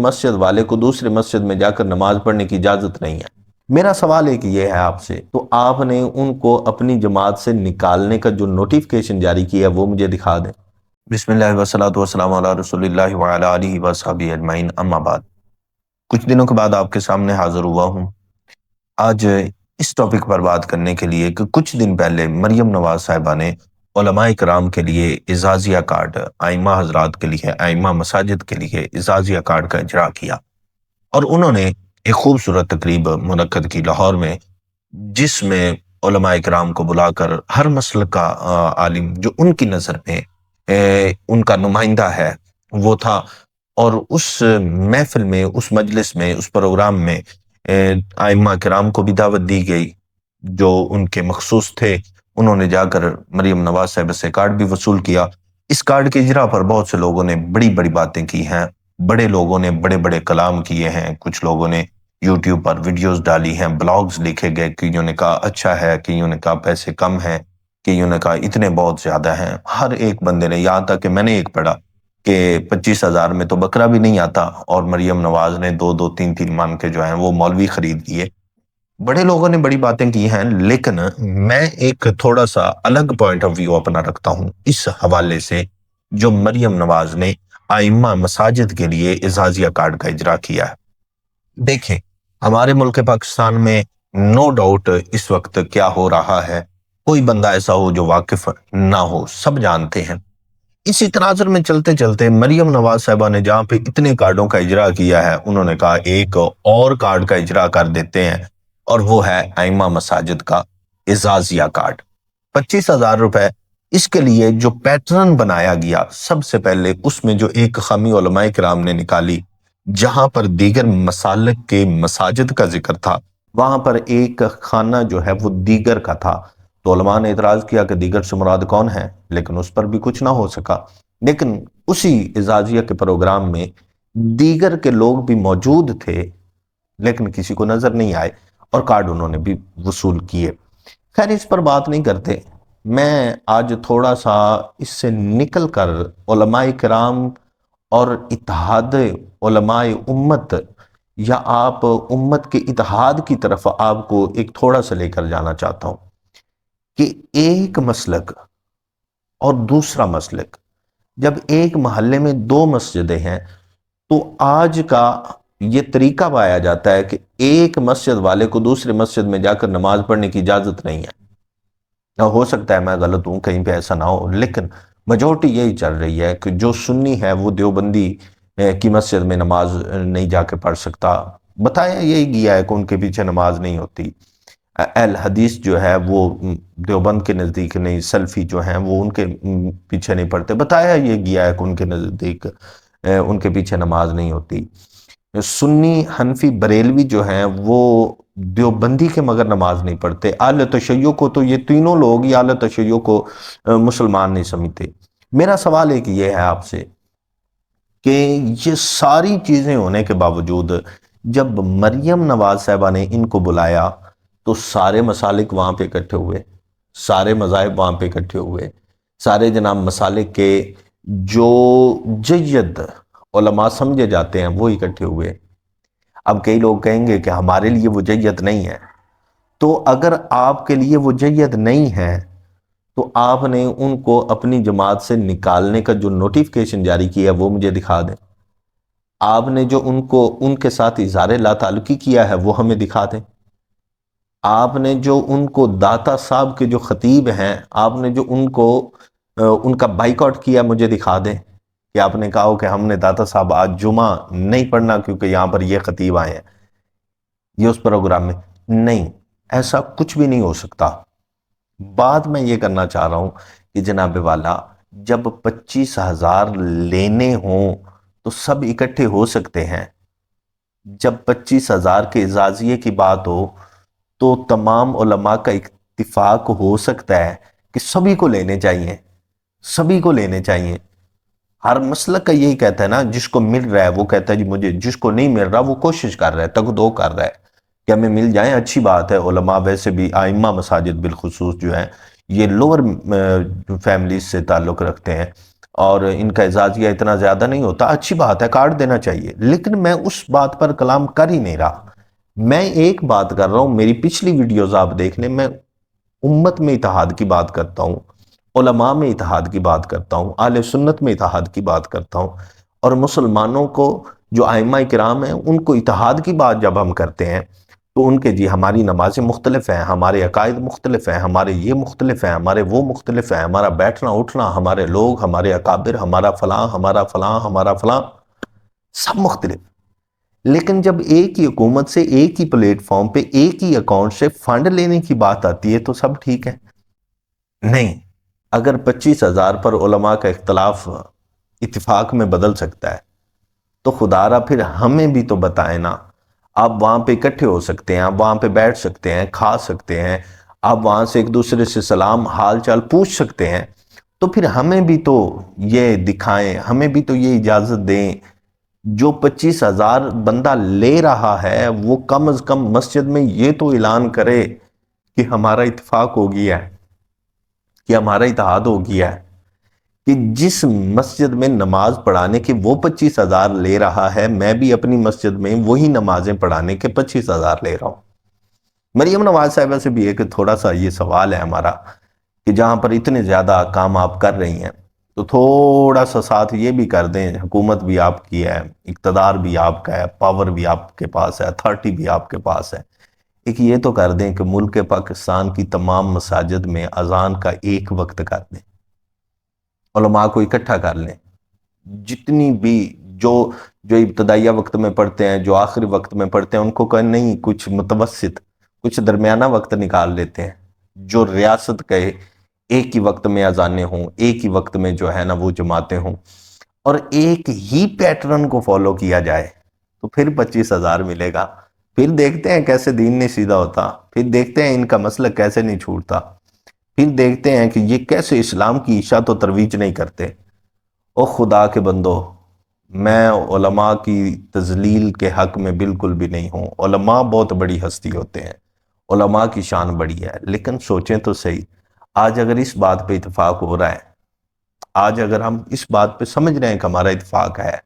مسجد والے کو دوسرے مسجد میں جا کر نماز پڑھنے کی اجازت نہیں ہے۔ میرا سوال ایک یہ ہے آپ سے، تو آپ نے ان کو اپنی جماعت سے نکالنے کا جو نوٹیفیکیشن جاری کیا ہے وہ مجھے دکھا دیں۔ بسم اللہ والصلاۃ والسلام علی رسول اللہ وعلی آلہ وصحبہ اجمعین، اما بعد۔ کچھ دنوں کے بعد آپ کے سامنے حاضر ہوا ہوں آج اس ٹاپک پر بات کرنے کے لیے کہ کچھ دن پہلے مریم نواز صاحبہ نے علماء کرام کے لیے اعزازیہ کارڈ، ائمہ حضرات کے لیے، ائمہ مساجد کے لیے اعزازیہ کارڈ کا اجرا کیا، اور انہوں نے ایک خوبصورت تقریب منعقد کی لاہور میں، جس میں علماء کرام کو بلا کر ہر مسلک کا عالم جو ان کی نظر میں ان کا نمائندہ ہے وہ تھا، اور اس محفل میں، اس مجلس میں، اس پروگرام میں ائمہ کرام کو بھی دعوت دی گئی جو ان کے مخصوص تھے۔ انہوں نے جا کر مریم نواز صاحبہ سے کارڈ بھی وصول کیا۔ اس کارڈ کے اجرا پر بہت سے لوگوں نے بڑی بڑی باتیں کی ہیں، بڑے لوگوں نے بڑے بڑے کلام کیے ہیں، کچھ لوگوں نے یوٹیوب پر ویڈیوز ڈالی ہیں، بلاگز لکھے گئے، کئیوں نے کہا اچھا ہے، کئیوں نے کہا پیسے کم ہیں، کئیوں نے کہا اتنے بہت زیادہ ہیں۔ ہر ایک بندے نے، یہاں تک کہ میں نے ایک پڑھا کہ 25,000 میں تو بکرا بھی نہیں آتا، اور مریم نواز نے 2-2 3-3 مان کے جو ہیں وہ مولوی خرید لیے۔ بڑے لوگوں نے بڑی باتیں کی ہیں، لیکن میں ایک تھوڑا سا الگ پوائنٹ آف ویو اپنا رکھتا ہوں اس حوالے سے جو مریم نواز نے ائمہ مساجد کے لیے اعزازیہ کارڈ کا اجرا کیا ہے۔ دیکھیں، ہمارے ملک پاکستان میں نو ڈاؤٹ اس وقت کیا ہو رہا ہے، کوئی بندہ ایسا ہو جو واقف نہ ہو، سب جانتے ہیں۔ اسی تناظر میں چلتے چلتے مریم نواز صاحبہ نے جہاں پہ اتنے کارڈوں کا اجرا کیا ہے، انہوں نے کہا ایک اور کارڈ کا اجرا کر دیتے ہیں، اور وہ ہے ائمہ مساجد کا اعزازیہ کارڈ۔ 25,000 روپے اس کے لیے جو پیٹرن بنایا گیا، سب سے پہلے اس میں جو ایک خامی علماء کرام نے نکالی، جہاں پر دیگر مسالک کے مساجد کا ذکر تھا، وہاں پر ایک خانہ جو ہے وہ دیگر کا تھا، تو علماء نے اعتراض کیا کہ دیگر سے مراد کون ہے، لیکن اس پر بھی کچھ نہ ہو سکا۔ لیکن اسی اعزازیہ کے پروگرام میں دیگر کے لوگ بھی موجود تھے، لیکن کسی کو نظر نہیں آئے، اور کارڈ انہوں نے بھی وصول کیے۔ خیر، اس پر بات نہیں کرتے، میں آج تھوڑا سا اس سے نکل کر علماء کرام اور اتحاد علماء امت، یا آپ امت کے اتحاد کی طرف آپ کو ایک تھوڑا سا لے کر جانا چاہتا ہوں کہ ایک مسلک اور دوسرا مسلک، جب ایک محلے میں 2 مسجدیں ہیں تو آج کا یہ طریقہ پایا جاتا ہے کہ ایک مسجد والے کو دوسرے مسجد میں جا کر نماز پڑھنے کی اجازت نہیں ہے۔ ہو سکتا ہے میں غلط ہوں، کہیں پہ ایسا نہ ہو، لیکن میجورٹی یہی چل رہی ہے کہ جو سنی ہے وہ دیوبندی کی مسجد میں نماز نہیں جا کے پڑھ سکتا۔ بتایا یہی گیا ہے کہ ان کے پیچھے نماز نہیں ہوتی۔ اہل حدیث جو ہے وہ دیوبند کے نزدیک نہیں، سلفی جو ہیں وہ ان کے پیچھے نہیں پڑھتے۔ بتایا یہ گیا ہے کہ ان کے نزدیک ان کے پیچھے نماز نہیں ہوتی۔ سنی، حنفی، بریلوی جو ہیں وہ دیوبندی کے مگر نماز نہیں پڑھتے۔ اہل تشیع کو تو یہ تینوں لوگ ہی اہل تشیع کو مسلمان نہیں سمجھتے۔ میرا سوال ایک یہ ہے آپ سے کہ یہ ساری چیزیں ہونے کے باوجود جب مریم نواز صاحبہ نے ان کو بلایا تو سارے مسالک وہاں پہ اکٹھے ہوئے، سارے مذاہب وہاں پہ اکٹھے ہوئے، سارے جناب مسالک کے جو جید علماء سمجھے جاتے ہیں وہ اکٹھے ہوئے۔ اب کئی لوگ کہیں گے کہ ہمارے لیے وہ جید نہیں ہے، تو اگر آپ کے لیے وہ جید نہیں ہے تو آپ نے ان کو اپنی جماعت سے نکالنے کا جو نوٹیفیکیشن جاری کیا ہے وہ مجھے دکھا دیں۔ آپ نے جو ان کے ساتھ اظہار لا تعلقی کیا ہے وہ ہمیں دکھا دیں۔ آپ نے جو ان کو داتا صاحب کے جو خطیب ہیں، آپ نے جو ان کا بائیکاٹ کیا مجھے دکھا دیں، کہ آپ نے کہا ہو کہ ہم نے داتا صاحب آج جمعہ نہیں پڑھنا کیونکہ یہاں پر یہ خطیب آئے ہیں، یہ اس پروگرام میں نہیں۔ ایسا کچھ بھی نہیں ہو سکتا۔ بات میں یہ کرنا چاہ رہا ہوں کہ جناب والا، جب 25,000 لینے ہوں تو سب اکٹھے ہو سکتے ہیں۔ جب 25,000 کے اعزازیے کی بات ہو تو تمام علماء کا اتفاق ہو سکتا ہے کہ سبھی کو لینے چاہیے، سبھی کو لینے چاہیے۔ ہر مسلک کا یہی کہتا ہے نا، جس کو مل رہا ہے وہ کہتا ہے جی مجھے، جس کو نہیں مل رہا وہ کوشش کر رہا ہے، تگ دو کر رہا ہے کہ ہمیں مل جائیں، اچھی بات ہے۔ علماء ویسے بھی ائمہ مساجد بالخصوص جو ہیں یہ لوور فیملیز سے تعلق رکھتے ہیں، اور ان کا اعزازیہ اتنا زیادہ نہیں ہوتا، اچھی بات ہے، کارڈ دینا چاہیے، لیکن میں اس بات پر کلام کر ہی نہیں رہا۔ میں ایک بات کر رہا ہوں، میری پچھلی ویڈیوز آپ دیکھ لیں، میں امت میں اتحاد کی بات کرتا ہوں، علماء میں اتحاد کی بات کرتا ہوں، اہل سنت میں اتحاد کی بات کرتا ہوں، اور مسلمانوں کو جو ائمہ کرام ہیں ان کو اتحاد کی بات جب ہم کرتے ہیں تو ان کے جی ہماری نمازیں مختلف ہیں، ہمارے عقائد مختلف ہیں، ہمارے یہ مختلف ہیں، ہمارے وہ مختلف ہیں، ہمارا بیٹھنا اٹھنا، ہمارے لوگ، ہمارے اکابر، ہمارا فلاں، ہمارا فلاں، ہمارا فلاں، سب مختلف۔ لیکن جب ایک ہی حکومت سے ایک ہی پلیٹ فارم پہ ایک ہی اکاؤنٹ سے فنڈ لینے کی بات آتی ہے تو سب ٹھیک ہے؟ نہیں۔ اگر 25,000 پر علماء کا اختلاف اتفاق میں بدل سکتا ہے تو خدا را پھر ہمیں بھی تو بتائیں نا۔ آپ وہاں پہ اکٹھے ہو سکتے ہیں، آپ وہاں پہ بیٹھ سکتے ہیں، کھا سکتے ہیں، آپ وہاں سے ایک دوسرے سے سلام حال چال پوچھ سکتے ہیں، تو پھر ہمیں بھی تو یہ دکھائیں، ہمیں بھی تو یہ اجازت دیں۔ جو 25,000 بندہ لے رہا ہے وہ کم از کم مسجد میں یہ تو اعلان کرے کہ ہمارا اتفاق ہو گیا ہے، کہ ہمارا اتحاد ہو گیا ہے، کہ جس مسجد میں نماز پڑھانے کے وہ 25,000 لے رہا ہے، میں بھی اپنی مسجد میں وہی نمازیں پڑھانے کے 25,000 لے رہا ہوں۔ مریم نواز صاحبہ سے بھی ایک تھوڑا سا یہ سوال ہے ہمارا کہ جہاں پر اتنے زیادہ کام آپ کر رہی ہیں تو تھوڑا سا ساتھ یہ بھی کر دیں، حکومت بھی آپ کی ہے، اقتدار بھی آپ کا ہے، پاور بھی آپ کے پاس ہے، اتھارٹی بھی آپ کے پاس ہے، ایک یہ تو کر دیں کہ ملک پاکستان کی تمام مساجد میں اذان کا ایک وقت کر دیں، علماء کو اکٹھا کر لیں، جتنی بھی جو ابتدائیہ وقت میں پڑھتے ہیں، جو آخری وقت میں پڑھتے ہیں، ان کو کہ نہیں، کچھ متوسط، کچھ درمیانہ وقت نکال لیتے ہیں، جو ریاست کہے ایک ہی وقت میں اذانیں ہوں، ایک ہی وقت میں جو ہے نا وہ جماعتیں ہوں، اور ایک ہی پیٹرن کو فالو کیا جائے تو پھر 25,000 ملے گا۔ پھر دیکھتے ہیں کیسے دین نہیں سیدھا ہوتا، پھر دیکھتے ہیں ان کا مسلک کیسے نہیں چھوٹتا، پھر دیکھتے ہیں کہ یہ کیسے اسلام کی اشاعت و ترویج نہیں کرتے۔ او خدا کے بندو، میں علماء کی تذلیل کے حق میں بالکل بھی نہیں ہوں، علماء بہت بڑی ہستی ہوتے ہیں، علماء کی شان بڑی ہے، لیکن سوچیں تو صحیح، آج اگر اس بات پہ اتفاق ہو رہا ہے، آج اگر ہم اس بات پہ سمجھ رہے ہیں کہ ہمارا اتفاق ہے،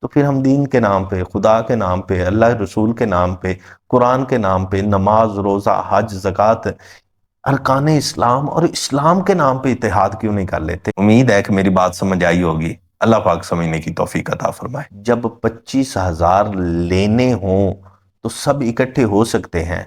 تو پھر ہم دین کے نام پہ، خدا کے نام پہ، اللہ رسول کے نام پہ، قرآن کے نام پہ، نماز، روزہ، حج، زکوٰۃ، ارکان اسلام اور اسلام کے نام پہ اتحاد کیوں نہیں کر لیتے؟ امید ہے کہ میری بات سمجھ آئی ہوگی۔ اللہ پاک سمجھنے کی توفیق عطا فرمائے۔ جب 25,000 لینے ہوں تو سب اکٹھے ہو سکتے ہیں،